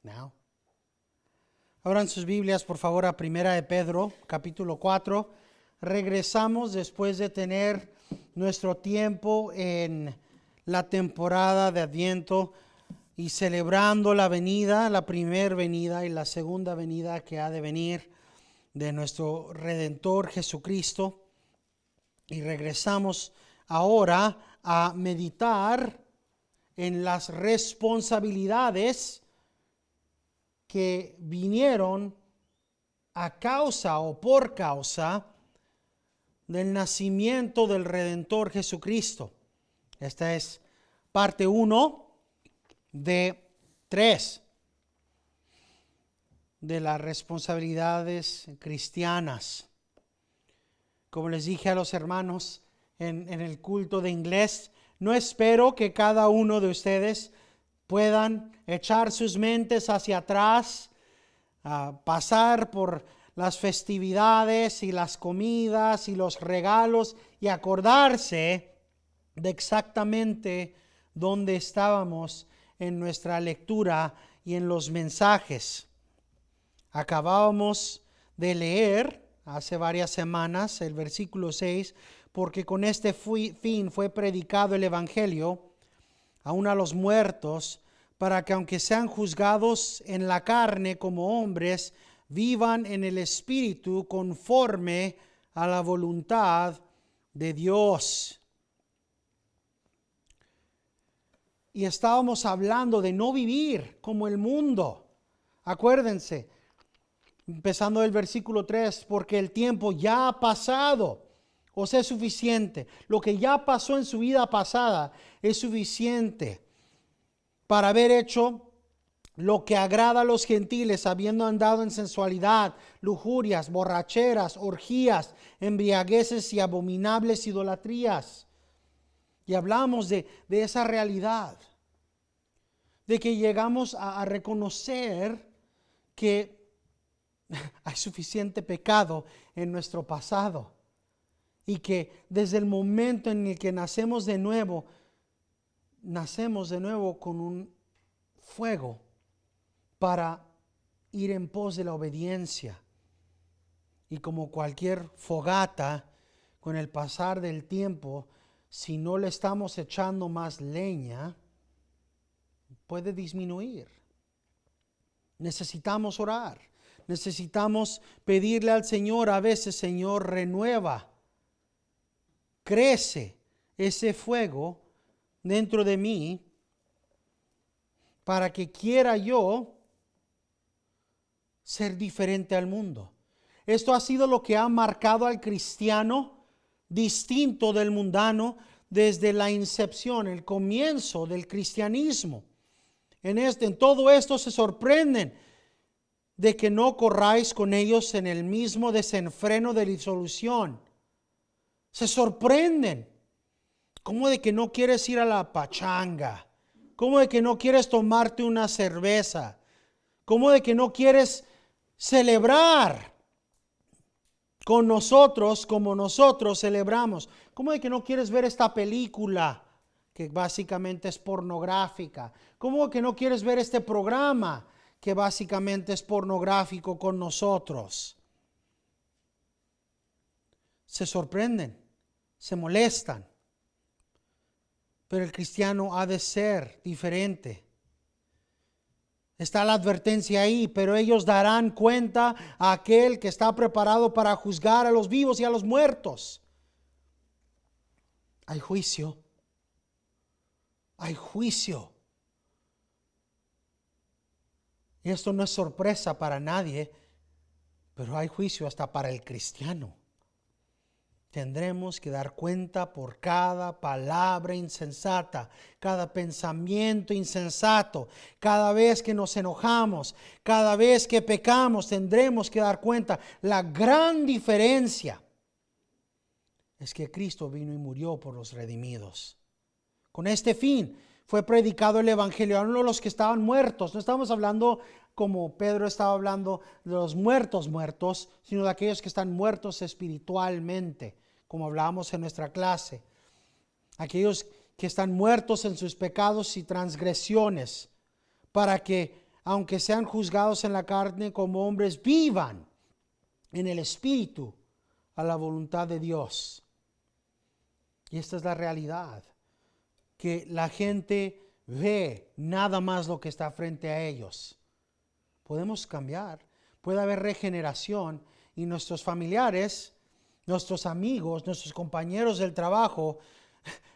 now. Abran sus Biblias, por favor, a Primera de Pedro, capítulo 4. Regresamos después de tener nuestro tiempo en la temporada de Adviento y celebrando la venida, la primera venida y la segunda venida que ha de venir de nuestro Redentor Jesucristo. Y regresamos ahora a meditar en las responsabilidades que vinieron a causa o por causa del nacimiento del Redentor Jesucristo. Esta es parte 1 de 3 de las responsabilidades cristianas. Como les dije a los hermanos en el culto de inglés, no espero que cada uno de ustedes puedan echar sus mentes hacia atrás, pasar por las festividades y las comidas y los regalos y acordarse de exactamente dónde estábamos en nuestra lectura y en los mensajes. Acabábamos de leer hace varias semanas el versículo 6, porque con este fin fue predicado el evangelio aún a los muertos, para que aunque sean juzgados en la carne como hombres, vivan en el espíritu conforme a la voluntad de Dios. Y estábamos hablando de no vivir como el mundo. Acuérdense, empezando el versículo 3, porque el tiempo ya ha pasado. O sea, es suficiente. Lo que ya pasó en su vida pasada es suficiente para haber hecho lo que agrada a los gentiles, habiendo andado en sensualidad, lujurias, borracheras, orgías, embriagueces y abominables idolatrías. Y hablamos de esa realidad, de que llegamos a reconocer que hay suficiente pecado en nuestro pasado. Y que desde el momento en el que nacemos de nuevo con un fuego para ir en pos de la obediencia. Y como cualquier fogata, con el pasar del tiempo, si no le estamos echando más leña, puede disminuir. Necesitamos orar. Necesitamos pedirle al Señor, a veces, Señor, renueva. Crece ese fuego dentro de mí para que quiera yo ser diferente al mundo. Esto ha sido lo que ha marcado al cristiano distinto del mundano desde la incepción, el comienzo del cristianismo. En todo esto se sorprenden de que no corráis con ellos en el mismo desenfreno de disolución. Se sorprenden. ¿Cómo de que no quieres ir a la pachanga? ¿Cómo de que no quieres tomarte una cerveza? ¿Cómo de que no quieres celebrar con nosotros como nosotros celebramos? ¿Cómo de que no quieres ver esta película que básicamente es pornográfica? ¿Cómo de que no quieres ver este programa que básicamente es pornográfico con nosotros? Se sorprenden, se molestan. Pero el cristiano ha de ser diferente. Está la advertencia ahí, pero ellos darán cuenta a aquel que está preparado para juzgar a los vivos y a los muertos. Hay juicio. Hay juicio. Y esto no es sorpresa para nadie, pero hay juicio hasta para el cristiano. Tendremos que dar cuenta por cada palabra insensata, cada pensamiento insensato, cada vez que nos enojamos, cada vez que pecamos, tendremos que dar cuenta. La gran diferencia es que Cristo vino y murió por los redimidos. Con este fin fue predicado el evangelio a uno de los que estaban muertos. No estamos hablando como Pedro estaba hablando de los muertos, sino de aquellos que están muertos espiritualmente, como hablábamos en nuestra clase. Aquellos que están muertos en sus pecados y transgresiones, para que aunque sean juzgados en la carne como hombres, vivan en el Espíritu a la voluntad de Dios. Y esta es la realidad, que la gente ve nada más lo que está frente a ellos. Podemos cambiar, puede haber regeneración y nuestros familiares, nuestros amigos, nuestros compañeros del trabajo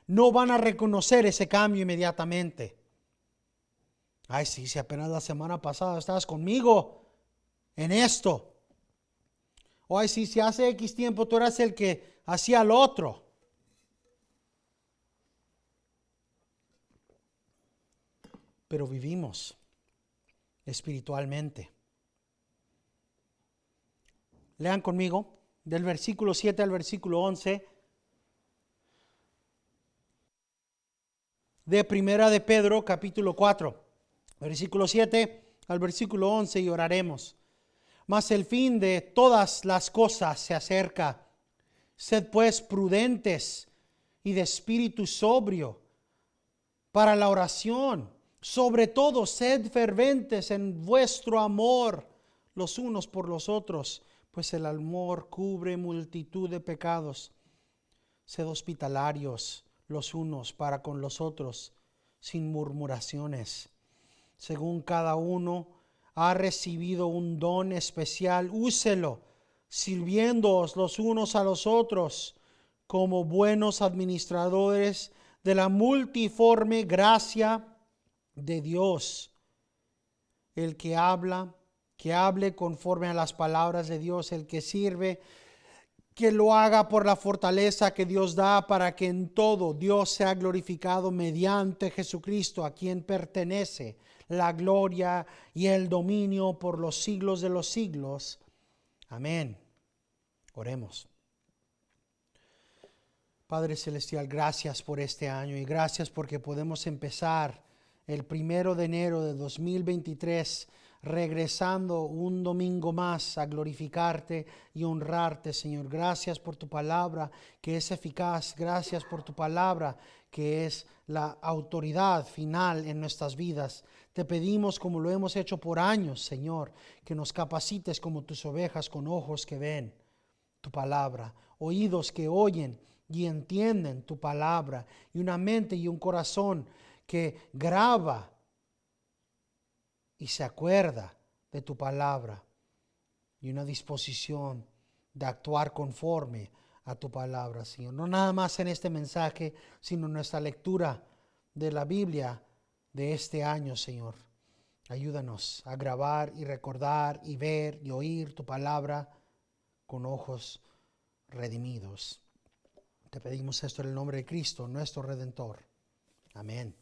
no van a reconocer ese cambio inmediatamente. Ay, sí, si apenas la semana pasada estabas conmigo en esto. O ay, sí, si hace X tiempo tú eras el que hacía lo otro. Pero vivimos espiritualmente. Lean conmigo del versículo 7 al versículo 11 de Primera de Pedro, capítulo 4, versículo 7 al versículo 11, y oraremos. Mas el fin de todas las cosas se acerca. Sed pues prudentes y de espíritu sobrio para la oración. Sobre todo, sed ferventes en vuestro amor los unos por los otros, pues el amor cubre multitud de pecados. Sed hospitalarios los unos para con los otros, sin murmuraciones. Según cada uno ha recibido un don especial, úselo, sirviéndoos los unos a los otros como buenos administradores de la multiforme gracia de Dios. El que habla, que hable conforme a las palabras de Dios. El que sirve, que lo haga por la fortaleza que Dios da, para que en todo Dios sea glorificado mediante Jesucristo, a quien pertenece la gloria y el dominio por los siglos de los siglos. Amén. Oremos. Padre Celestial, gracias por este año y gracias porque podemos empezar el 1 de enero de 2023 regresando un domingo más a glorificarte y honrarte, Señor. Gracias por tu palabra que es eficaz. Gracias por tu palabra que es la autoridad final en nuestras vidas. Te pedimos, como lo hemos hecho por años, Señor, que nos capacites como tus ovejas con ojos que ven tu palabra, oídos que oyen y entienden tu palabra, y una mente y un corazón que graba y se acuerda de tu palabra, y una disposición de actuar conforme a tu palabra, Señor. No nada más en este mensaje, sino en nuestra lectura de la Biblia de este año, Señor. Ayúdanos a grabar y recordar y ver y oír tu palabra con ojos redimidos. Te pedimos esto en el nombre de Cristo, nuestro Redentor. Amén.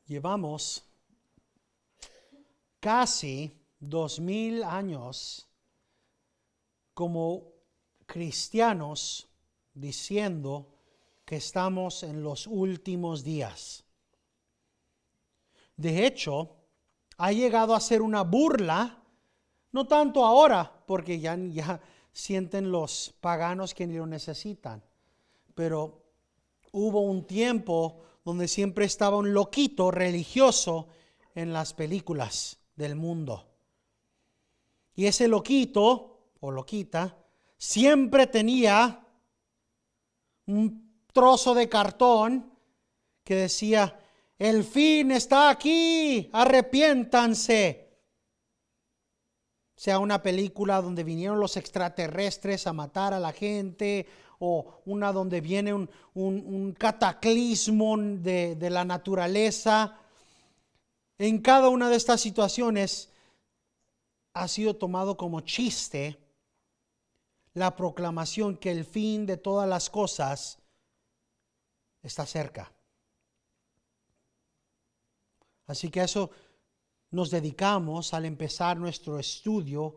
Llevamos casi 2000 años como cristianos diciendo que estamos en los últimos días. De hecho, ha llegado a ser una burla, no tanto ahora, porque ya sienten los paganos que ni lo necesitan, pero hubo un tiempo donde siempre estaba un loquito religioso en las películas del mundo. Y ese loquito o loquita siempre tenía un trozo de cartón que decía: el fin está aquí, arrepiéntanse. Sea una película donde vinieron los extraterrestres a matar a la gente, o una donde viene un cataclismo de la naturaleza. En cada una de estas situaciones ha sido tomado como chiste la proclamación que el fin de todas las cosas está cerca. Así que a eso nos dedicamos al empezar nuestro estudio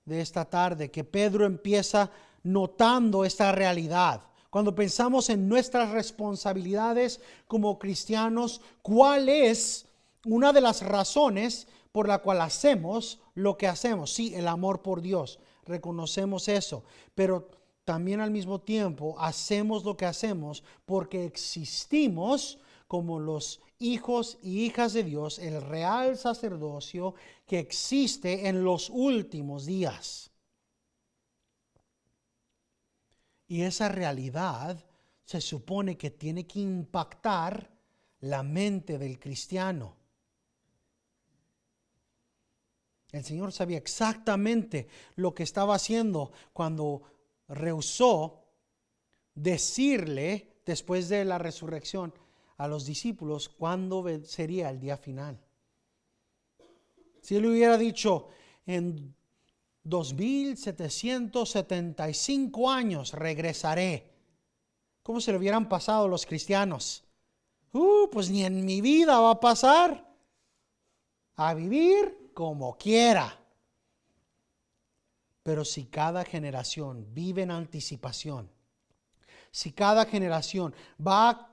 de esta tarde, que Pedro empieza notando esta realidad. Cuando pensamos en nuestras responsabilidades como cristianos, ¿cuál es una de las razones por la cual hacemos lo que hacemos? Sí, el amor por Dios, reconocemos eso, pero también al mismo tiempo hacemos lo que hacemos porque existimos como los hijos y hijas de Dios, el real sacerdocio que existe en los últimos días. Y esa realidad se supone que tiene que impactar la mente del cristiano. El Señor sabía exactamente lo que estaba haciendo cuando rehusó decirle después de la resurrección a los discípulos cuándo sería el día final. Si él hubiera dicho en 2775 años regresaré, ¿cómo se le hubieran pasado los cristianos? Pues ni en mi vida va a pasar. A vivir como quiera. Pero si cada generación vive en anticipación, si cada generación va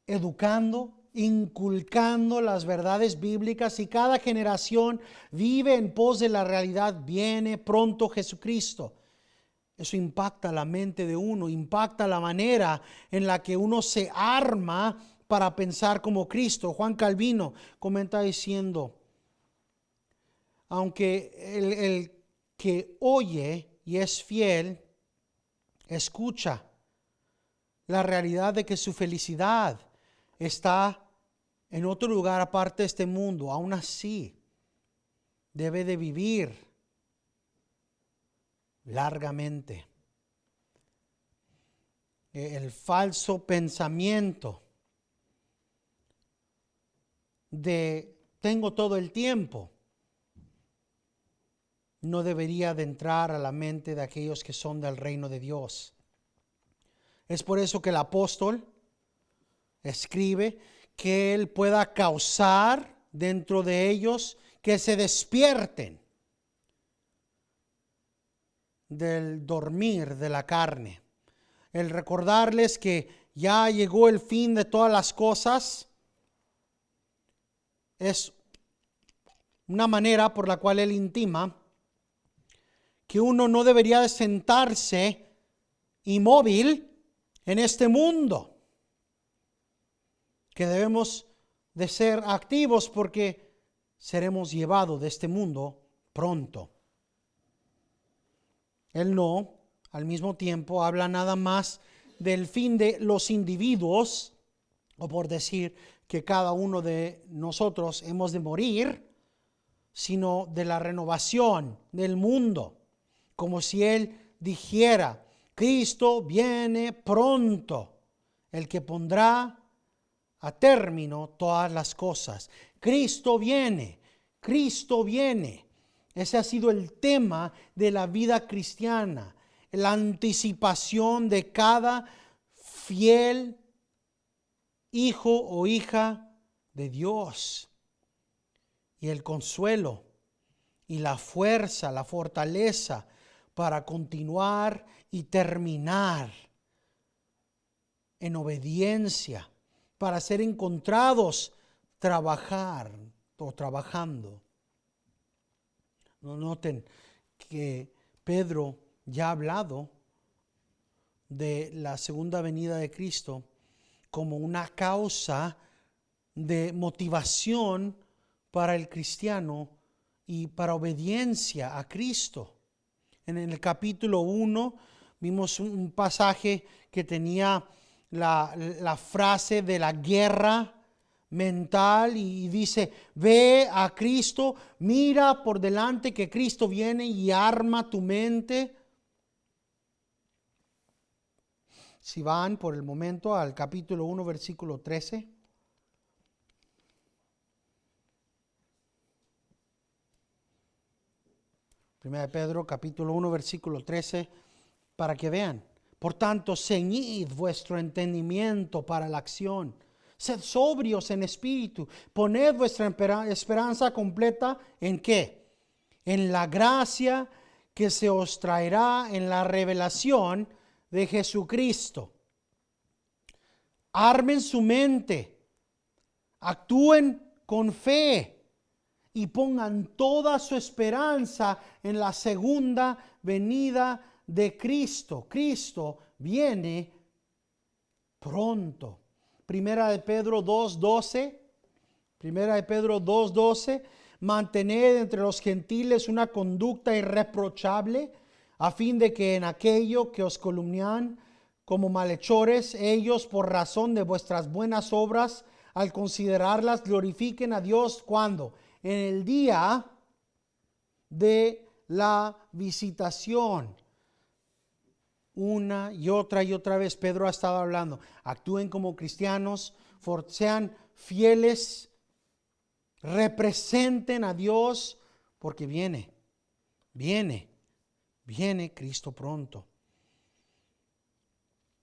educando, inculcando las verdades bíblicas, y cada generación vive en pos de la realidad, viene pronto Jesucristo. Eso impacta la mente de uno, impacta la manera en la que uno se arma para pensar como Cristo. Juan Calvino comenta diciendo, aunque el que oye y es fiel, escucha la realidad de que su felicidad está en otro lugar aparte de este mundo, aún así debe de vivir largamente. El falso pensamiento de tengo todo el tiempo no debería de entrar a la mente de aquellos que son del reino de Dios. Es por eso que el apóstol escribe que él pueda causar dentro de ellos que se despierten del dormir de la carne. El recordarles que ya llegó el fin de todas las cosas es una manera por la cual él intima que uno no debería de sentarse inmóvil en este mundo, que debemos de ser activos porque seremos llevados de este mundo pronto. Él no, al mismo tiempo, habla nada más del fin de los individuos, o por decir que cada uno de nosotros hemos de morir, sino de la renovación del mundo, como si él dijera, Cristo viene pronto, el que pondrá a término todas las cosas. Cristo viene, Cristo viene. Ese ha sido el tema de la vida cristiana, la anticipación de cada fiel hijo o hija de Dios, y el consuelo y la fuerza, la fortaleza para continuar y terminar en obediencia, para ser encontrados trabajando. Noten que Pedro ya ha hablado de la segunda venida de Cristo como una causa de motivación para el cristiano y para obediencia a Cristo. En el capítulo 1 vimos un pasaje que tenía la frase de la guerra mental y dice, ve a Cristo, mira por delante que Cristo viene y arma tu mente. Si van por el momento al capítulo 1, versículo 13. Primera de Pedro, capítulo 1, versículo 13, para que vean. Por tanto, ceñid vuestro entendimiento para la acción. Sed sobrios en espíritu. Poned vuestra esperanza completa ¿en qué? En la gracia que se os traerá en la revelación de Jesucristo. Armen su mente. Actúen con fe. Y pongan toda su esperanza en la segunda venida de Cristo. Cristo viene pronto. Primera de Pedro 2:12. Primera de Pedro 2:12. Mantened entre los gentiles una conducta irreprochable, a fin de que en aquello que os calumnian como malhechores, ellos por razón de vuestras buenas obras, al considerarlas, glorifiquen a Dios. ¿Cuándo? En el día de la visitación. Una y otra vez Pedro ha estado hablando. Actúen como cristianos, sean fieles, representen a Dios, porque viene Cristo pronto.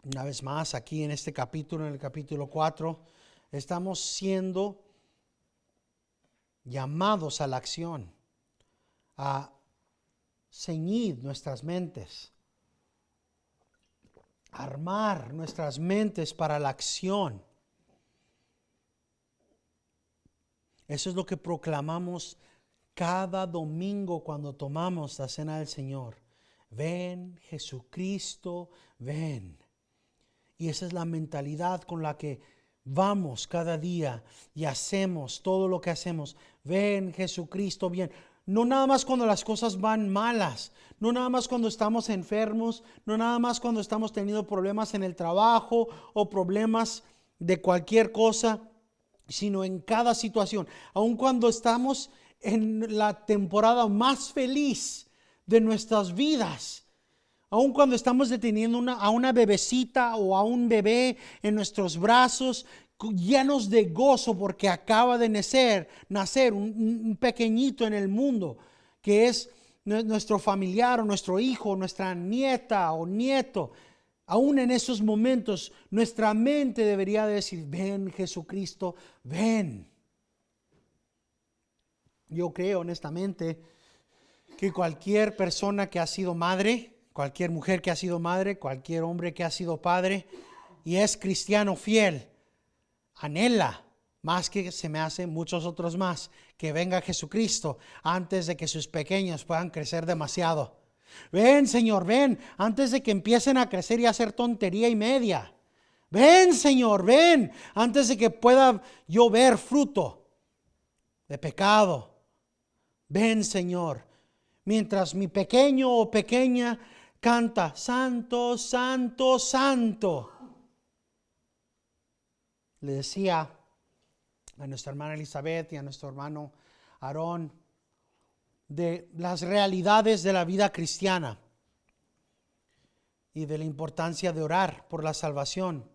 Una vez más, aquí en este capítulo, en el capítulo 4, estamos siendo llamados a la acción, a ceñir nuestras mentes, armar nuestras mentes para la acción. Eso es lo que proclamamos cada domingo cuando tomamos la cena del Señor. Ven, Jesucristo, ven. Y esa es la mentalidad con la que vamos cada día y hacemos todo lo que hacemos. Ven, Jesucristo, ven. No nada más cuando las cosas van malas, no nada más cuando estamos enfermos, no nada más cuando estamos teniendo problemas en el trabajo o problemas de cualquier cosa, sino en cada situación. Aun cuando estamos en la temporada más feliz de nuestras vidas, aun cuando estamos deteniendo a una bebecita o a un bebé en nuestros brazos, llenos de gozo porque acaba de nacer un pequeñito en el mundo, que es nuestro familiar o nuestro hijo, nuestra nieta o nieto. Aún en esos momentos, nuestra mente debería decir: ven, Jesucristo, ven. Yo creo honestamente que cualquier persona que ha sido madre, cualquier mujer que ha sido madre, cualquier hombre que ha sido padre y es cristiano fiel, anhela, más que se me hacen muchos otros más, que venga Jesucristo antes de que sus pequeños puedan crecer demasiado. Ven, Señor, ven, antes de que empiecen a crecer y a hacer tontería y media. Ven, Señor, ven, antes de que pueda yo ver fruto de pecado. Ven, Señor, mientras mi pequeño o pequeña canta: Santo, Santo, Santo. Le decía a nuestra hermana Elizabeth y a nuestro hermano Aarón de las realidades de la vida cristiana y de la importancia de orar por la salvación.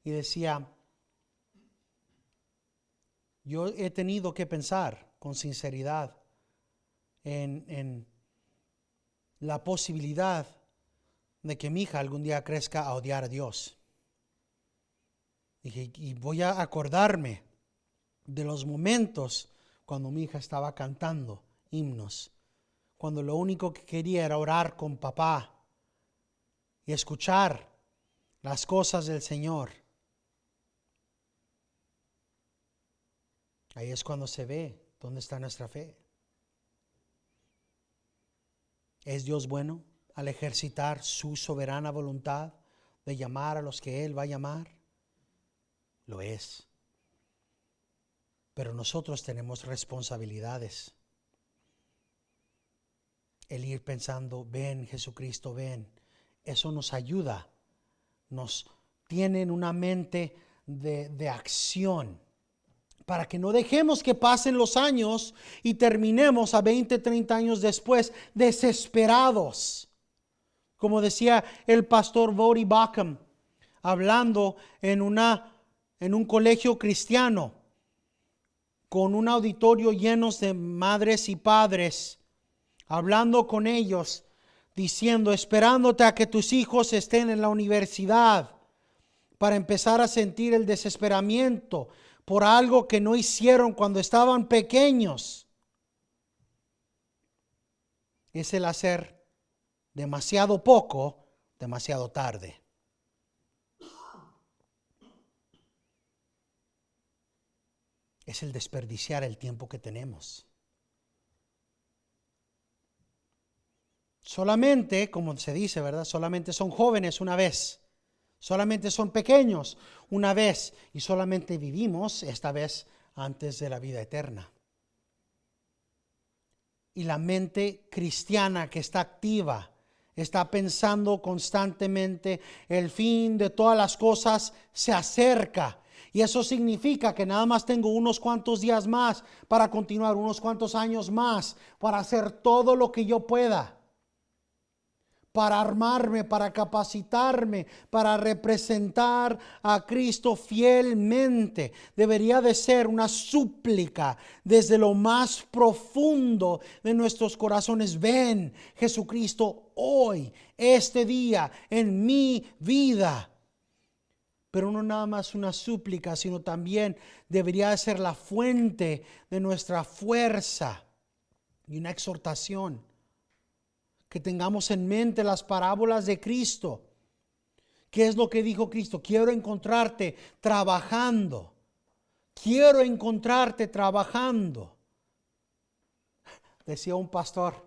Y decía: yo he tenido que pensar con sinceridad en la posibilidad de que mi hija algún día crezca a odiar a Dios. Y voy a acordarme de los momentos cuando mi hija estaba cantando himnos, cuando lo único que quería era orar con papá y escuchar las cosas del Señor. Ahí es cuando se ve dónde está nuestra fe. ¿Es Dios bueno al ejercitar su soberana voluntad de llamar a los que Él va a llamar? Lo es. Pero nosotros tenemos responsabilidades. El ir pensando: ven, Jesucristo, ven. Eso nos ayuda. Nos tiene en una mente de acción, para que no dejemos que pasen los años y terminemos a 20, 30 años después desesperados. Como decía el pastor Voddie Baucham, hablando en un colegio cristiano, con un auditorio llenos de madres y padres, hablando con ellos, diciendo: esperándote a que tus hijos estén en la universidad para empezar a sentir el desesperamiento por algo que no hicieron cuando estaban pequeños. Es el hacer demasiado poco, demasiado tarde. Es el desperdiciar el tiempo que tenemos. Solamente, como se dice, ¿verdad? Solamente son jóvenes una vez. Solamente son pequeños una vez. Y solamente vivimos esta vez antes de la vida eterna. Y la mente cristiana que está activa, está pensando constantemente, el fin de todas las cosas se acerca. Y eso significa que nada más tengo unos cuantos días más para continuar, unos cuantos años más para hacer todo lo que yo pueda, para armarme, para capacitarme, para representar a Cristo fielmente. Debería de ser una súplica desde lo más profundo de nuestros corazones. Ven, Jesucristo, hoy, este día, en mi vida. Pero no nada más una súplica, sino también debería de ser la fuente de nuestra fuerza y una exhortación. Que tengamos en mente las parábolas de Cristo. ¿Qué es lo que dijo Cristo? Quiero encontrarte trabajando. Quiero encontrarte trabajando. Decía un pastor.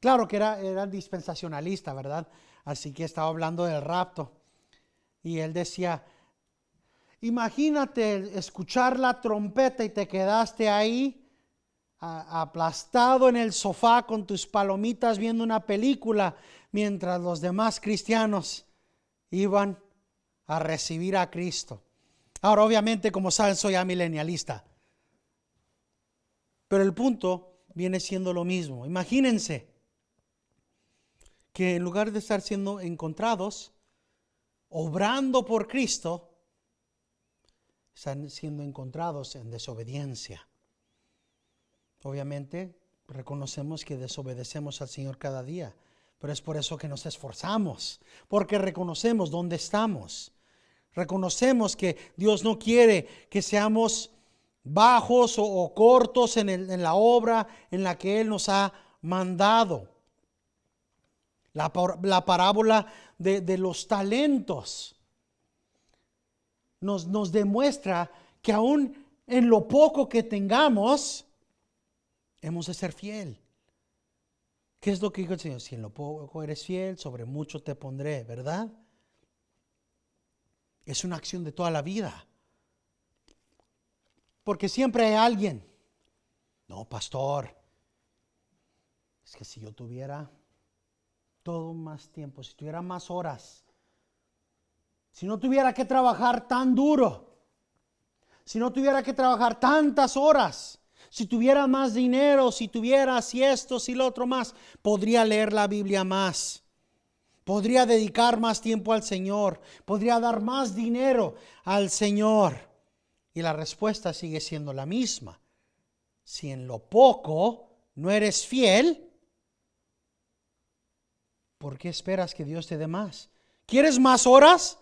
Claro que era dispensacionalista, ¿verdad? Así que estaba hablando del rapto. Y él decía, imagínate escuchar la trompeta y te quedaste ahí aplastado en el sofá con tus palomitas viendo una película mientras los demás cristianos iban a recibir a Cristo. Ahora, obviamente, como saben, soy amilenialista, pero el punto viene siendo lo mismo. Imagínense que en lugar de estar siendo encontrados obrando por Cristo, están siendo encontrados en desobediencia. Obviamente, reconocemos que desobedecemos al Señor cada día, pero es por eso que nos esforzamos, porque reconocemos dónde estamos. Reconocemos que Dios no quiere que seamos bajos o cortos en la obra en la que Él nos ha mandado. La parábola de los talentos nos demuestra que aún en lo poco que tengamos, hemos de ser fiel. ¿Qué es lo que dijo el Señor? Si en lo poco eres fiel, sobre mucho te pondré, ¿verdad? Es una acción de toda la vida. Porque siempre hay alguien. No, pastor, es que si yo tuviera todo más tiempo, si tuviera más horas, si no tuviera que trabajar tan duro, si no tuviera que trabajar tantas horas, si tuviera más dinero, si tuviera si esto, si lo otro más, podría leer la Biblia más, podría dedicar más tiempo al Señor, podría dar más dinero al Señor. Y la respuesta sigue siendo la misma. Si en lo poco no eres fiel, ¿por qué esperas que Dios te dé más? ¿Quieres más horas,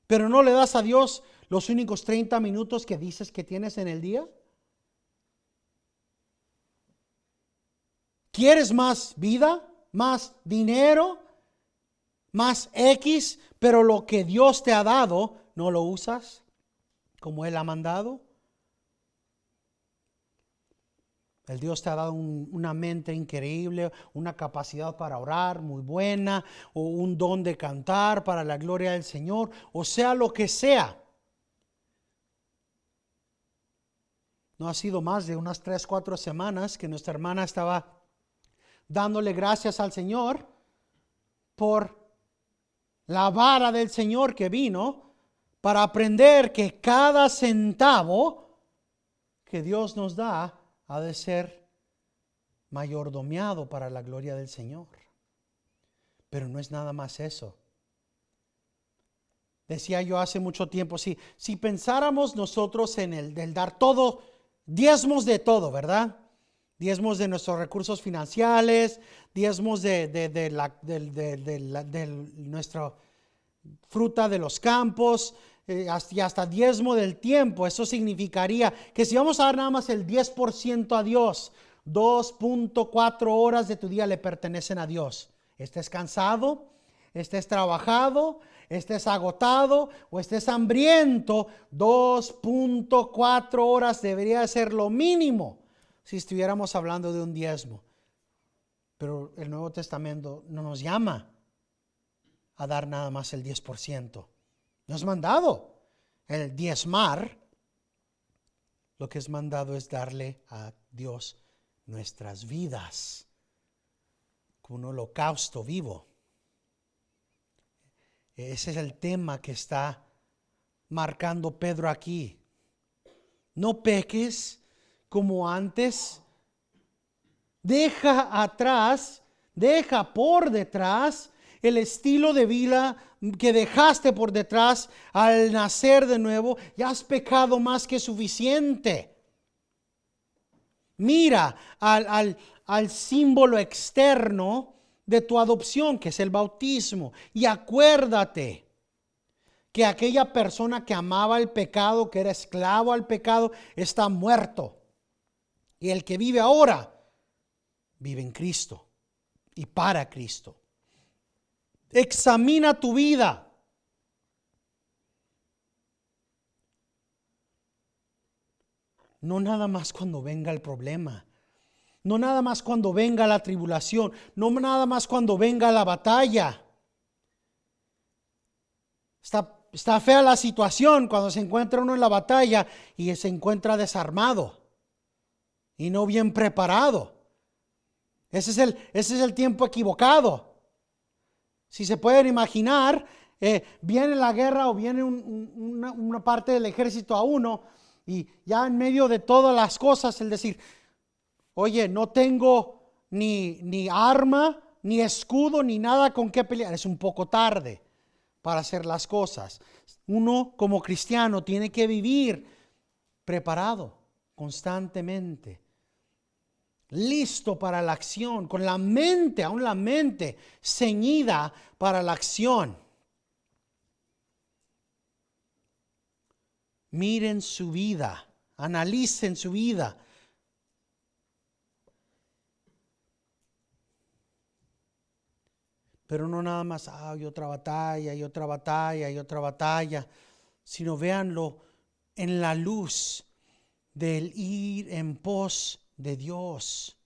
pero no le das a Dios los únicos 30 minutos que dices que tienes en el día? ¿Quieres más vida, más dinero, más X, pero lo que Dios te ha dado no lo usas como Él ha mandado? El Dios te ha dado una mente increíble, una capacidad para orar muy buena, o un don de cantar para la gloria del Señor, o sea lo que sea. No ha sido más de unas 3-4 semanas que nuestra hermana estaba dándole gracias al Señor por la vara del Señor que vino para aprender que cada centavo que Dios nos da ha de ser mayordomeado para la gloria del Señor. Pero no es nada más eso. Decía yo hace mucho tiempo, si pensáramos nosotros en el dar todo, diezmos de todo, ¿verdad? Diezmos de nuestros recursos financieros, diezmos de nuestra fruta de los campos, y hasta diezmo del tiempo. Eso significaría que si vamos a dar nada más el 10% a Dios, 2.4 horas de tu día le pertenecen a Dios. Estés cansado, estés trabajado, estés agotado o estés hambriento, 2.4 horas debería ser lo mínimo si estuviéramos hablando de un diezmo. Pero el Nuevo Testamento no nos llama a dar nada más el 10%. No es mandado el diezmar. Lo que es mandado es darle a Dios nuestras vidas como un holocausto vivo. Ese es el tema que está marcando Pedro aquí. No peques como antes. Deja atrás, deja por detrás el estilo de vida que dejaste por detrás al nacer de nuevo. Ya has pecado más que suficiente. Mira al símbolo externo de tu adopción, que es el bautismo, y acuérdate que aquella persona que amaba el pecado, que era esclavo al pecado, está muerto. Y el que vive ahora, vive en Cristo y para Cristo. Examina tu vida. No nada más cuando venga el problema. No nada más cuando venga la tribulación. No nada más cuando venga la batalla. Está fea la situación cuando se encuentra uno en la batalla y se encuentra desarmado y no bien preparado. Ese es el tiempo equivocado. Si se pueden imaginar, viene la guerra o viene una parte del ejército a uno y ya en medio de todas las cosas el decir, oye, no tengo ni arma, ni escudo, ni nada con qué pelear. Es un poco tarde para hacer las cosas. Uno como cristiano tiene que vivir preparado constantemente, listo para la acción, con la mente, aún la mente ceñida para la acción. Miren su vida, analicen su vida. Pero no nada más, hay otra batalla, hay otra batalla, hay otra batalla, sino véanlo en la luz del ir en pos de Dios.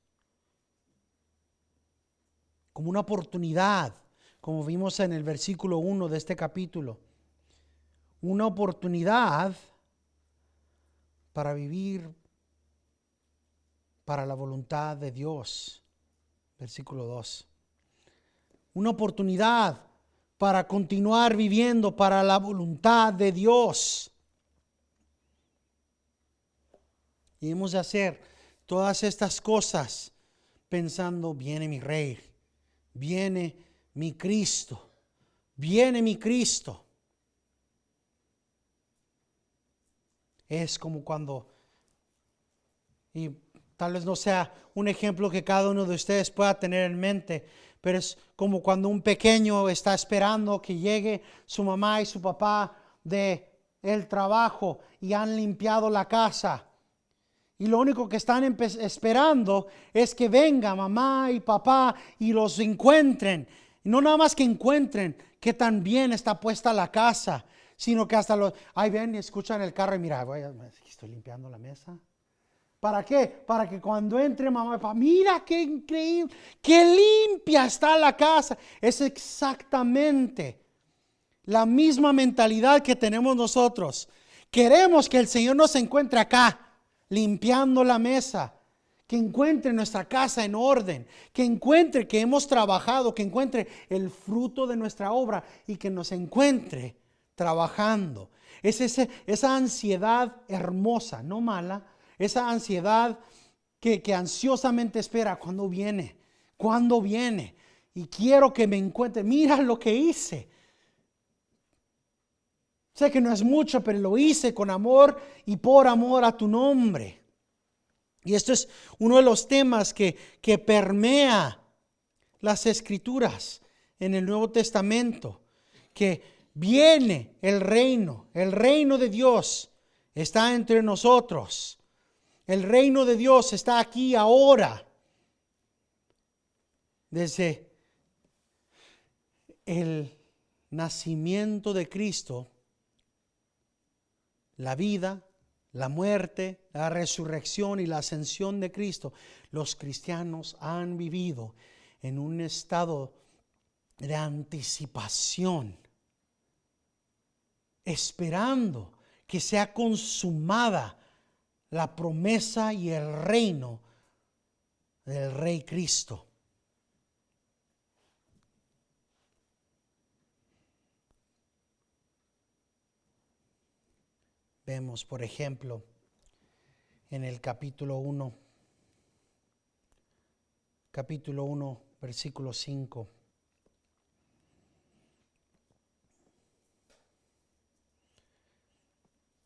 Como una oportunidad, como vimos en el versículo 1 de este capítulo. Una oportunidad para vivir para la voluntad de Dios. Versículo 2. Una oportunidad para continuar viviendo para la voluntad de Dios. Y hemos de hacer todas estas cosas pensando, viene mi Rey, viene mi Cristo, viene mi Cristo. Es como cuando, y tal vez no sea un ejemplo que cada uno de ustedes pueda tener en mente, pero es como cuando un pequeño está esperando que llegue su mamá y su papá de el trabajo y han limpiado la casa. Y lo único que están esperando es que venga mamá y papá y los encuentren. Y no nada más que encuentren que tan bien está puesta la casa, sino que hasta ahí ven y escuchan el carro y mira, estoy limpiando la mesa. ¿Para qué? Para que cuando entre mamá y papá, mira qué increíble, qué limpia está la casa. Es exactamente la misma mentalidad que tenemos nosotros. Queremos que el Señor nos encuentre acá, limpiando la mesa, que encuentre nuestra casa en orden, que encuentre que hemos trabajado, que encuentre el fruto de nuestra obra y que nos encuentre trabajando. Es esa ansiedad hermosa, no mala, esa ansiedad que ansiosamente espera cuando viene, y quiero que me encuentre, mira lo que hice. Sé que no es mucho, pero lo hice con amor y por amor a tu nombre. Y esto es uno de los temas que permea las Escrituras en el Nuevo Testamento. Que viene el reino de Dios está entre nosotros. El reino de Dios está aquí ahora. Desde el nacimiento de Cristo, la vida, la muerte, la resurrección y la ascensión de Cristo, los cristianos han vivido en un estado de anticipación, esperando que sea consumada la promesa y el reino del Rey Cristo. Vemos, por ejemplo, en el capítulo 1, versículo 5.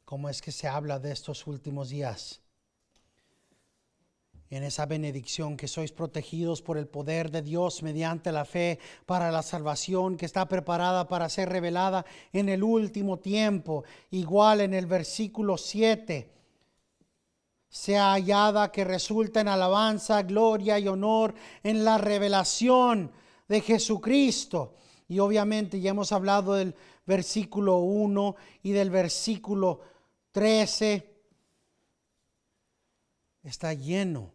¿Cómo es que se habla de estos últimos días? En esa bendición, que sois protegidos por el poder de Dios mediante la fe para la salvación que está preparada para ser revelada en el último tiempo. Igual en el versículo 7. Sea hallada que resulta en alabanza, gloria y honor en la revelación de Jesucristo. Y obviamente ya hemos hablado del versículo 1 y del versículo 13. Está lleno.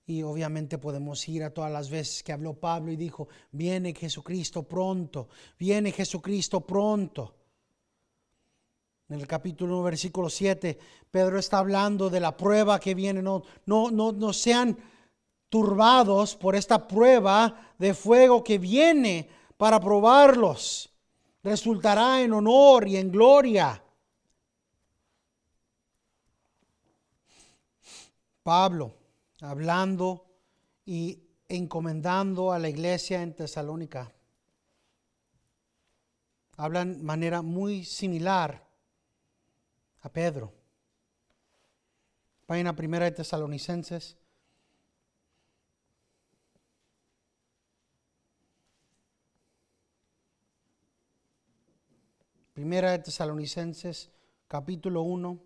Y obviamente podemos ir a todas las veces que habló Pablo y dijo, viene Jesucristo pronto, viene Jesucristo pronto. En el capítulo 1, versículo 7, Pedro está hablando de la prueba que viene. No sean turbados por esta prueba de fuego que viene para probarlos. Resultará en honor y en gloria. Pablo, hablando y encomendando a la iglesia en Tesalónica, hablan de manera muy similar a Pedro. Vayan a 1 Tesalonicenses. Primera de Tesalonicenses, capítulo 1.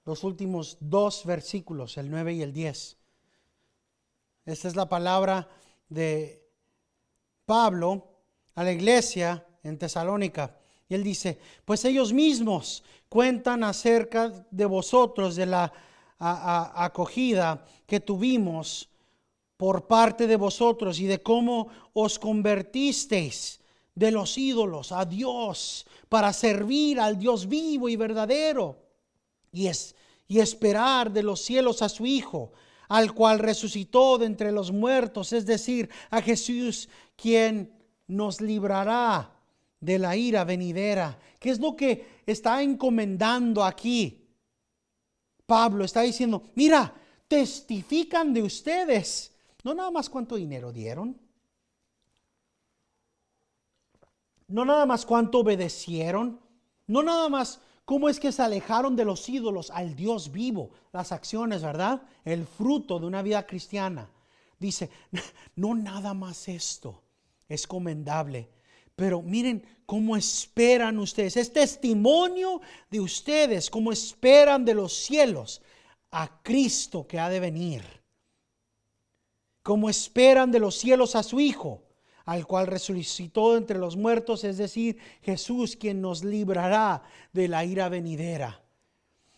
Los últimos 2 versículos, el 9 y el 10. Esta es la palabra de Pablo a la iglesia en Tesalónica. Y él dice, pues ellos mismos cuentan acerca de vosotros, de la acogida que tuvimos por parte de vosotros y de cómo os convertisteis de los ídolos a Dios para servir al Dios vivo y verdadero y esperar de los cielos a su Hijo, al cual resucitó de entre los muertos, es decir, a Jesús, quien nos librará de la ira venidera. ¿Qué es lo que está encomendando aquí? Pablo está diciendo, mira, testifican de ustedes, no nada más cuánto dinero dieron, no nada más cuánto obedecieron, no nada más cómo es que se alejaron de los ídolos al Dios vivo, las acciones, ¿verdad? El fruto de una vida cristiana. Dice, no nada más esto es comendable, pero miren cómo esperan ustedes. Es testimonio de ustedes, cómo esperan de los cielos a Cristo que ha de venir. Cómo esperan de los cielos a su Hijo, al cual resucitó entre los muertos, es decir, Jesús, quien nos librará de la ira venidera.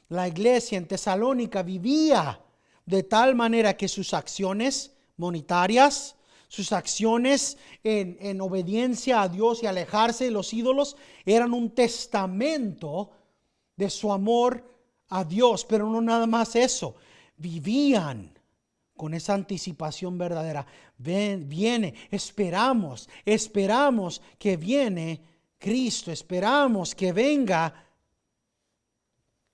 La iglesia en Tesalónica vivía de tal manera que sus acciones monetarias, sus acciones en obediencia a Dios y alejarse de los ídolos, eran un testamento de su amor a Dios. Pero no nada más eso, vivían con esa anticipación verdadera. Esperamos que viene Cristo, esperamos que venga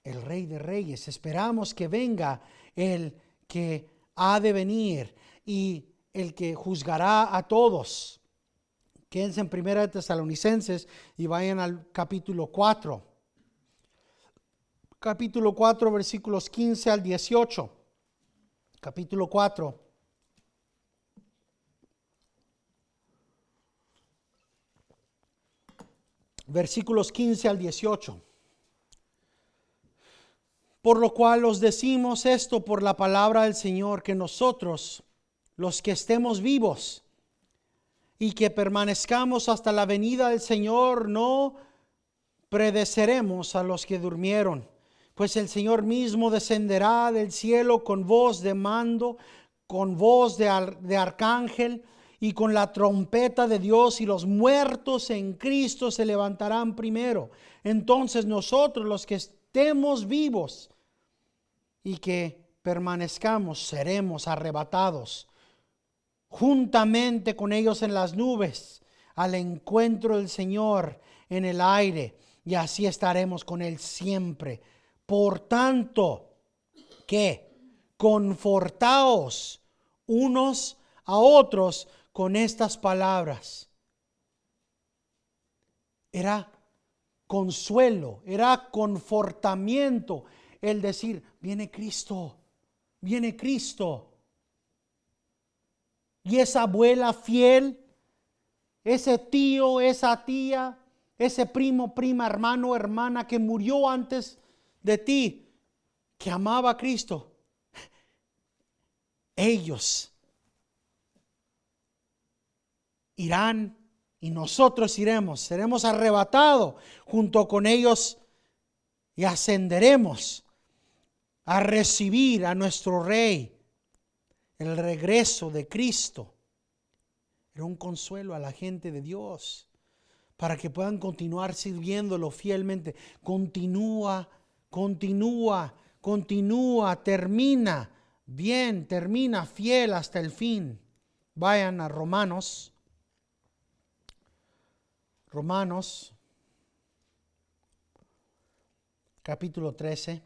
el Rey de Reyes, esperamos que venga el que ha de venir y el que juzgará a todos. Quédense en 1 Tesalonicenses y vayan al capítulo 4. Capítulo 4, versículos 15 al 18. Capítulo 4. Versículos 15 al 18. Por lo cual os decimos esto por la palabra del Señor, que nosotros, los que estemos vivos y que permanezcamos hasta la venida del Señor, no predeceremos a los que durmieron. Pues el Señor mismo descenderá del cielo con voz de mando, con voz de arcángel y con la trompeta de Dios, y los muertos en Cristo se levantarán primero. Entonces nosotros, los que estemos vivos y que permanezcamos, seremos arrebatados juntamente con ellos en las nubes al encuentro del Señor en el aire, y así estaremos con Él siempre. Por tanto, que confortaos unos a otros con estas palabras. Era consuelo, era confortamiento el decir: viene Cristo, viene Cristo. Y esa abuela fiel, ese tío, esa tía, ese primo, prima, hermano, hermana que murió antes de ti, que amaba a Cristo, ellos irán y nosotros iremos, seremos arrebatados junto con ellos y ascenderemos a recibir a nuestro Rey. El regreso de Cristo era un consuelo a la gente de Dios para que puedan continuar sirviéndolo fielmente. Continúa, termina bien, termina fiel hasta el fin. Vayan a Romanos capítulo 13.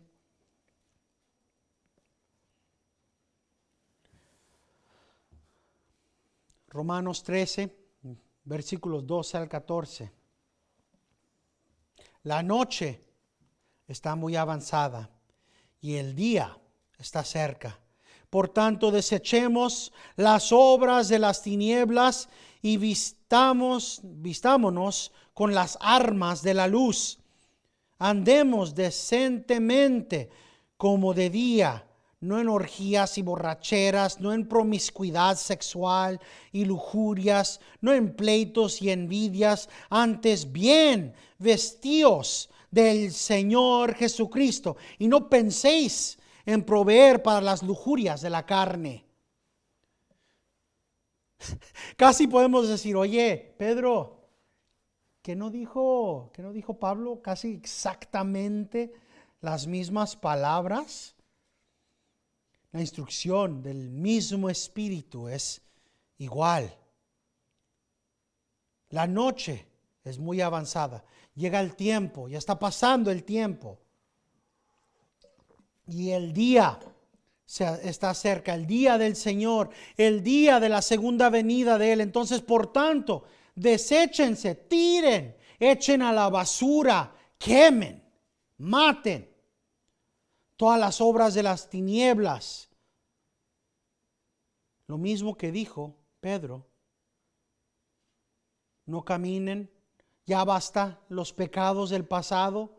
Romanos 13, versículos 12 al 14. La noche está muy avanzada y el día está cerca. Por tanto, desechemos las obras de las tinieblas y vistámonos con las armas de la luz. Andemos decentemente como de día, no en orgías y borracheras, no en promiscuidad sexual y lujurias, no en pleitos y envidias, antes bien vestíos del Señor Jesucristo, y no penséis en proveer para las lujurias de la carne. Casi podemos decir: oye, Pedro, ¿qué no dijo Pablo casi exactamente las mismas palabras? La instrucción del mismo Espíritu es igual. La noche es muy avanzada. Llega el tiempo, ya está pasando el tiempo. Y el día está cerca, el día del Señor, el día de la segunda venida de Él. Entonces, por tanto, deséchense, tiren, echen a la basura, quemen, maten todas las obras de las tinieblas. Lo mismo que dijo Pedro: no caminen, ya basta los pecados del pasado,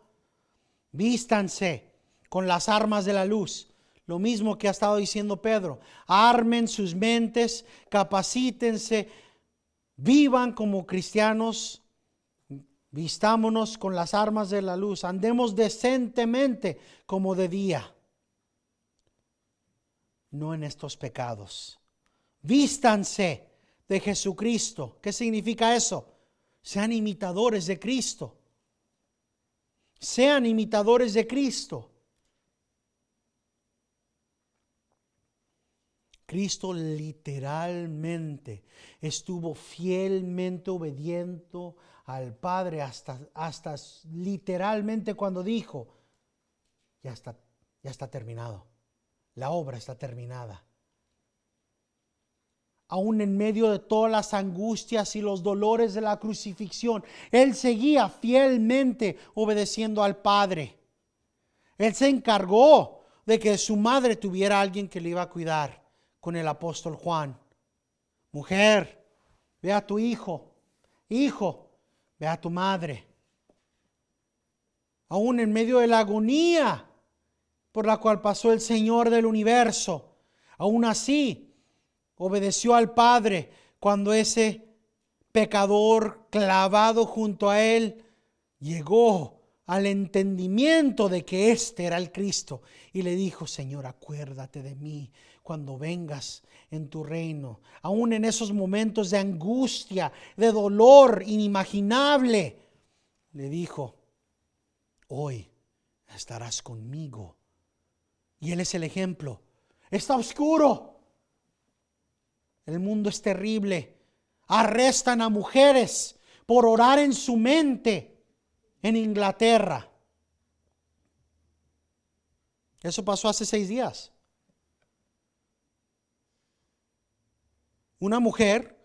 vístanse con las armas de la luz. Lo mismo que ha estado diciendo Pedro: armen sus mentes, capacítense, vivan como cristianos, vistámonos con las armas de la luz, andemos decentemente como de día, no en estos pecados. Vístanse de Jesucristo. ¿Qué significa eso? Sean imitadores de Cristo. Sean imitadores de Cristo. Cristo literalmente estuvo fielmente obediente al Padre hasta literalmente cuando dijo: ya está terminado. La obra está terminada. Aún en medio de todas las angustias y los dolores de la crucifixión, Él seguía fielmente obedeciendo al Padre. Él se encargó de que su madre tuviera a alguien que le iba a cuidar, con el apóstol Juan. Mujer, ve a tu hijo. Hijo, ve a tu madre. Aún en medio de la agonía por la cual pasó el Señor del universo, aún así obedeció al Padre cuando ese pecador clavado junto a Él llegó al entendimiento de que este era el Cristo y le dijo: Señor, acuérdate de mí cuando vengas en tu reino. Aún en esos momentos de angustia, de dolor inimaginable, le dijo: hoy estarás conmigo. Y Él es el ejemplo. Está oscuro. El mundo es terrible. Arrestan a mujeres por orar en su mente en Inglaterra. Eso pasó hace 6 días. Una mujer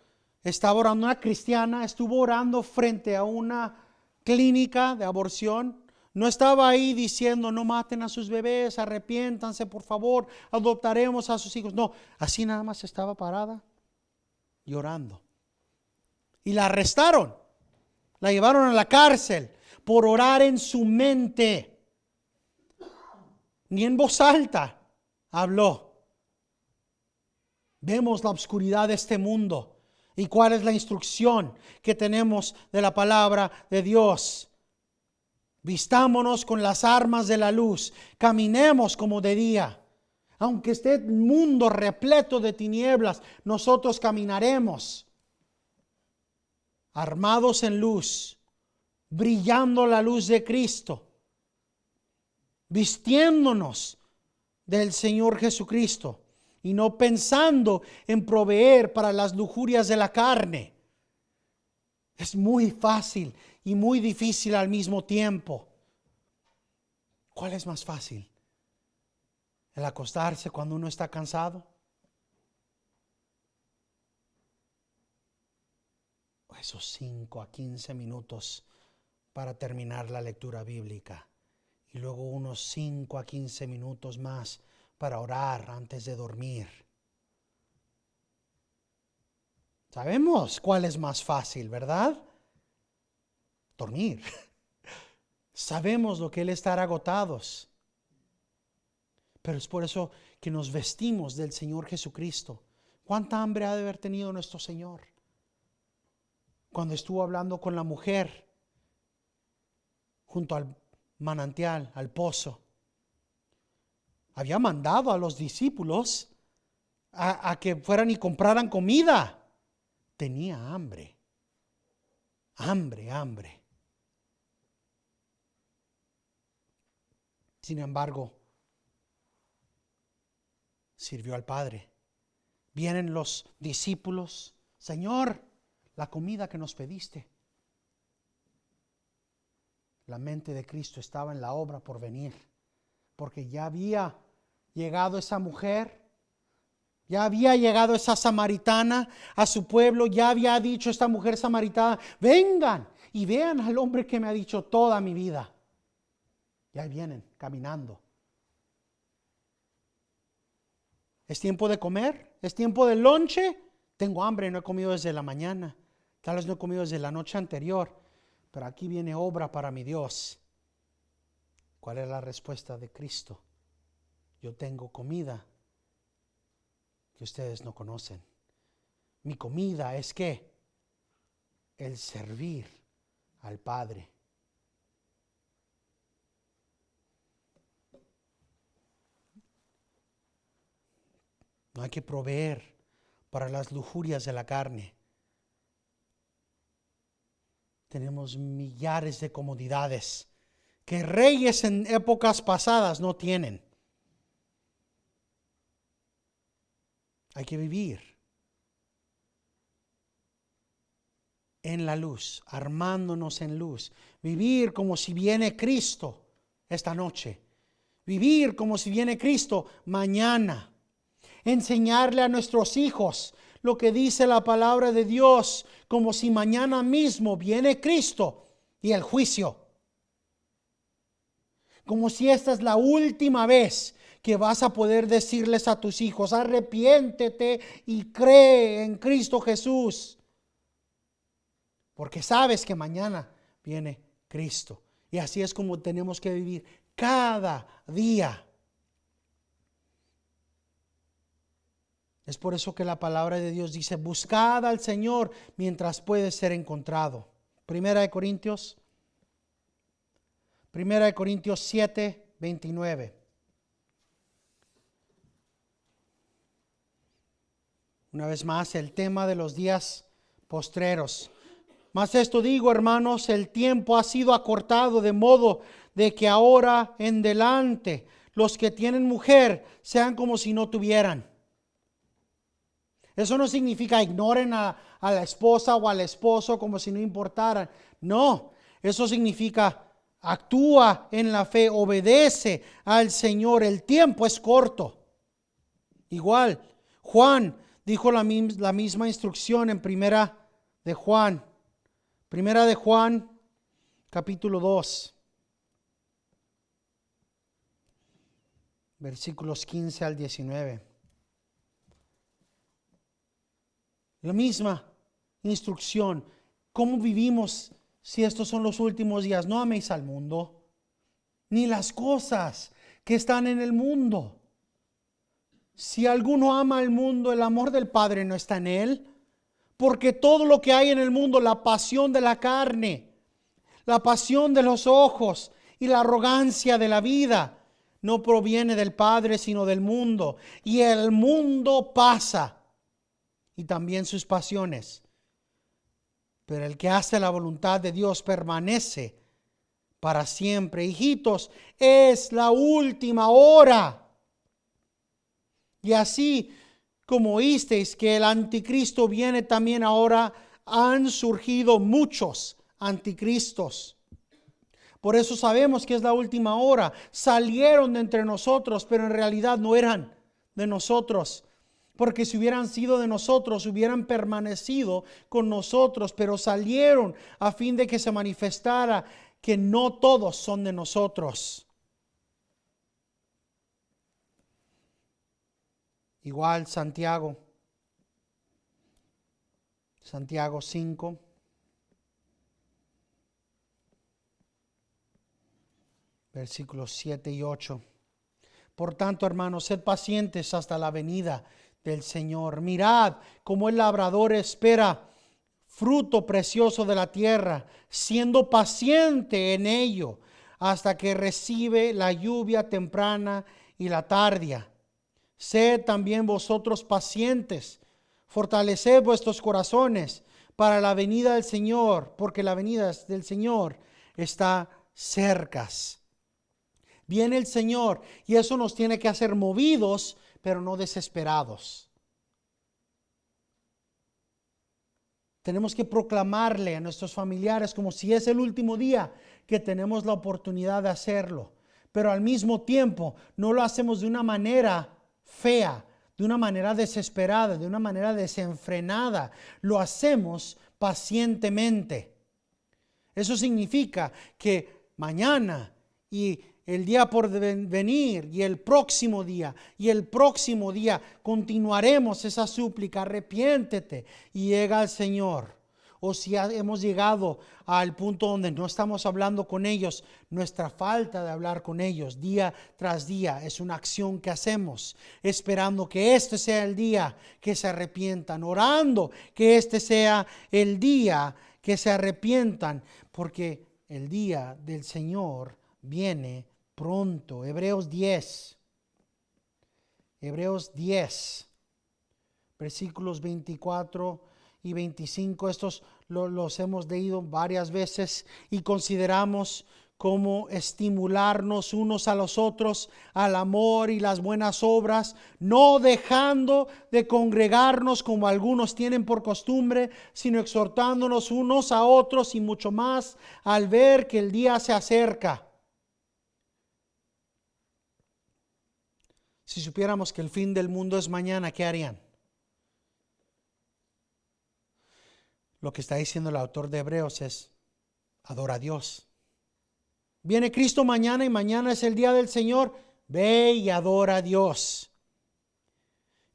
estaba orando, una cristiana, estuvo orando frente a una clínica de aborción. No estaba ahí diciendo: no maten a sus bebés, arrepiéntanse, por favor, adoptaremos a sus hijos. No, así nada más estaba parada y orando. Y la arrestaron, la llevaron a la cárcel por orar en su mente. Ni en voz alta habló. Vemos la oscuridad de este mundo y cuál es la instrucción que tenemos de la palabra de Dios. Vistámonos con las armas de la luz, caminemos como de día. Aunque esté el mundo repleto de tinieblas, nosotros caminaremos armados en luz, brillando la luz de Cristo, vistiéndonos del Señor Jesucristo y no pensando en proveer para las lujurias de la carne. Es muy fácil y muy difícil al mismo tiempo. ¿Cuál es más fácil? ¿El acostarse cuando uno está cansado? ¿O esos 5 a 15 minutos para terminar la lectura bíblica? Y luego unos 5 a 15 minutos más para orar antes de dormir. Sabemos cuál es más fácil, ¿verdad? Dormir. Sabemos lo que es estar agotados. Pero es por eso que nos vestimos del Señor Jesucristo. ¿Cuánta hambre ha de haber tenido nuestro Señor cuando estuvo hablando con la mujer junto al manantial, al pozo? Había mandado a los discípulos a que fueran y compraran comida. Tenía hambre. Hambre. Sin embargo, sirvió al Padre. Vienen los discípulos: Señor, la comida que nos pediste. La mente de Cristo estaba en la obra por venir, porque ya había llegado esa mujer, ya había llegado esa samaritana a su pueblo, ya había dicho esta mujer samaritana: vengan y vean al hombre que me ha dicho toda mi vida. Y ahí vienen caminando. ¿Es tiempo de comer? ¿Es tiempo del lonche? Tengo hambre, no he comido desde la mañana. Tal vez no he comido desde la noche anterior. Pero aquí viene obra para mi Dios. ¿Cuál es la respuesta de Cristo? Yo tengo comida que ustedes no conocen. Mi comida es ¿qué? El servir al Padre. No hay que proveer para las lujurias de la carne. Tenemos millares de comodidades que reyes en épocas pasadas no tienen. Hay que vivir en la luz, armándonos en luz. Vivir como si viene Cristo esta noche. Vivir como si viene Cristo mañana. Enseñarle a nuestros hijos lo que dice la palabra de Dios, como si mañana mismo viene Cristo y el juicio. Como si esta es la última vez que vas a poder decirles a tus hijos: arrepiéntete y cree en Cristo Jesús. Porque sabes que mañana viene Cristo. Y así es como tenemos que vivir cada día. Es por eso que la palabra de Dios dice: buscad al Señor mientras puede ser encontrado. Primera de Corintios 7, 29. Una vez más, el tema de los días postreros. Mas esto digo, hermanos, el tiempo ha sido acortado, de modo de que ahora en delante los que tienen mujer sean como si no tuvieran. Eso no significa ignoren a la esposa o al esposo como si no importaran. No, eso significa actúa en la fe, obedece al Señor. El tiempo es corto. Igual, Juan dijo la misma instrucción en Primera de Juan, capítulo 2, versículos 15 al 19. La misma instrucción. ¿Cómo vivimos si estos son los últimos días? No améis al mundo, ni las cosas que están en el mundo. Si alguno ama al mundo, el amor del Padre no está en él. Porque todo lo que hay en el mundo, la pasión de la carne, la pasión de los ojos y la arrogancia de la vida, no proviene del Padre, sino del mundo. Y el mundo pasa, y también sus pasiones. Pero el que hace la voluntad de Dios permanece para siempre. Hijitos, es la última hora. Y así como oísteis que el anticristo viene, también ahora han surgido muchos anticristos. Por eso sabemos que es la última hora. Salieron de entre nosotros, pero en realidad no eran de nosotros. Porque si hubieran sido de nosotros, hubieran permanecido con nosotros, pero salieron a fin de que se manifestara que no todos son de nosotros. Igual Santiago 5, versículos 7 y 8. Por tanto, hermanos, sed pacientes hasta la venida del Señor. Mirad cómo el labrador espera fruto precioso de la tierra, siendo paciente en ello, hasta que recibe la lluvia temprana y la tardía. Sed también vosotros pacientes, fortaleced vuestros corazones para la venida del Señor, porque la venida del Señor está cerca. Viene el Señor y eso nos tiene que hacer movidos, pero no desesperados. Tenemos que proclamarle a nuestros familiares como si es el último día que tenemos la oportunidad de hacerlo, pero al mismo tiempo no lo hacemos de una manera fea, de una manera desesperada, de una manera desenfrenada. Lo hacemos pacientemente. Eso significa que mañana y el día por venir y el próximo día continuaremos esa súplica: arrepiéntete y llega al Señor. O si hemos llegado al punto donde no estamos hablando con ellos, nuestra falta de hablar con ellos día tras día es una acción que hacemos, esperando que este sea el día que se arrepientan, orando que este sea el día que se arrepientan, porque el día del Señor viene pronto. Hebreos 10, versículos 24 y 25. Estos los hemos leído varias veces y consideramos cómo estimularnos unos a los otros al amor y las buenas obras, no dejando de congregarnos como algunos tienen por costumbre, sino exhortándonos unos a otros, y mucho más al ver que el día se acerca. Si supiéramos que el fin del mundo es mañana, ¿qué harían? Lo que está diciendo el autor de Hebreos es: adora a Dios. Viene Cristo mañana y mañana es el día del Señor. Ve y adora a Dios.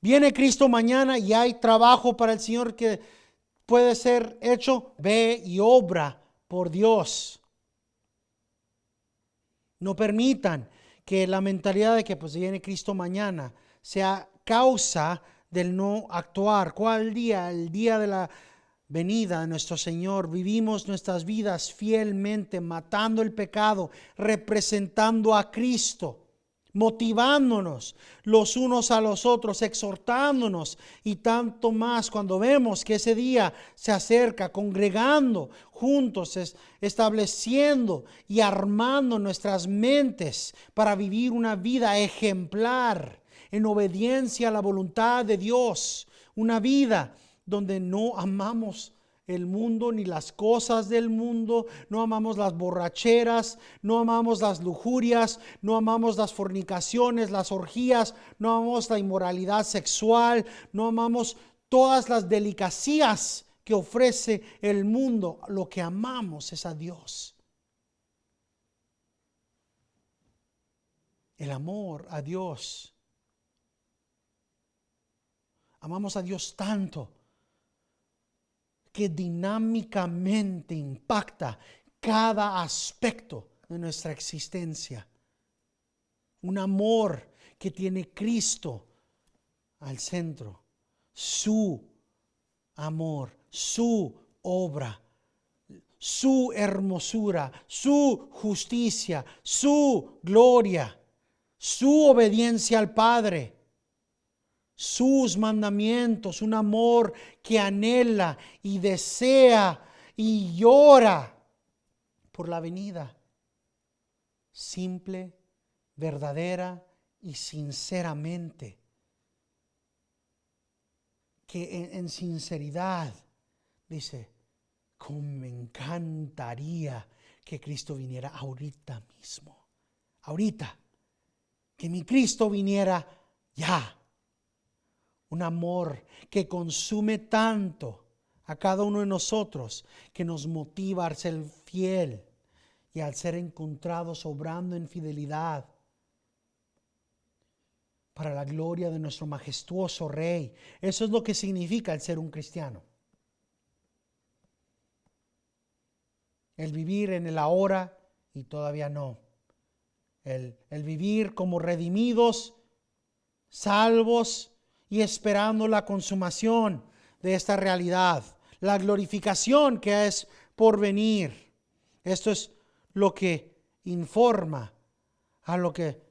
Viene Cristo mañana y hay trabajo para el Señor que puede ser hecho. Ve y obra por Dios. No permitan que la mentalidad de que pues viene Cristo mañana sea causa del no actuar. ¿Cuál día? El día de la venida de nuestro Señor. Vivimos nuestras vidas fielmente, matando el pecado, representando a Cristo. motivándonos los unos a los otros, exhortándonos, y tanto más cuando vemos que ese día se acerca, congregando juntos, estableciendo y armando nuestras mentes para vivir una vida ejemplar en obediencia a la voluntad de Dios, una vida donde no amamos el mundo ni las cosas del mundo, no amamos las borracheras, no amamos las lujurias, no amamos las fornicaciones, las orgías, no amamos la inmoralidad sexual, no amamos todas las delicacias que ofrece el mundo. Lo que amamos es a Dios. El amor a Dios. Amamos a Dios tanto que dinámicamente impacta cada aspecto de nuestra existencia. Un amor que tiene Cristo al centro. Su amor, su obra, su hermosura, su justicia, su gloria, su obediencia al Padre, sus mandamientos, un amor que anhela y desea y llora por la venida simple, verdadera y sinceramente, que en sinceridad dice: como me encantaría que Cristo viniera ahorita mismo, ahorita, que mi Cristo viniera ya. Un amor que consume tanto a cada uno de nosotros, que nos motiva a ser fiel y al ser encontrados obrando en fidelidad para la gloria de nuestro majestuoso Rey. Eso es lo que significa el ser un cristiano. El vivir en el ahora y todavía no. El vivir como redimidos, salvos y esperando la consumación de esta realidad, la glorificación que es por venir. Esto es lo que informa a lo que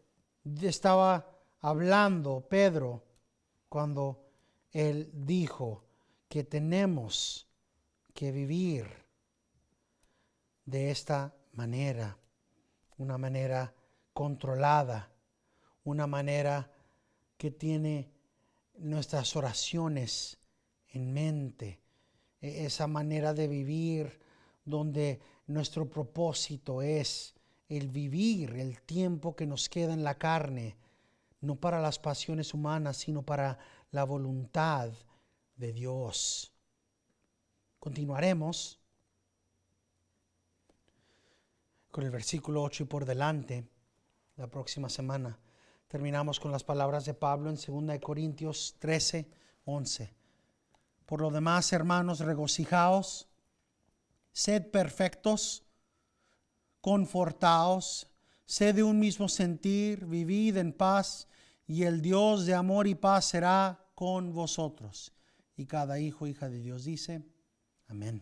estaba hablando Pedro cuando él dijo que tenemos que vivir de esta manera, una manera controlada, una manera que tiene nuestras oraciones en mente, esa manera de vivir donde nuestro propósito es el vivir el tiempo que nos queda en la carne, no para las pasiones humanas, sino para la voluntad de Dios. Continuaremos con el versículo 8 y por delante la próxima semana. Terminamos con las palabras de Pablo en 2 Corintios 13, 11. Por lo demás, hermanos, regocijaos, sed perfectos, confortaos, sed de un mismo sentir, vivid en paz, y el Dios de amor y paz será con vosotros. Y cada hijo, hija de Dios dice: amén.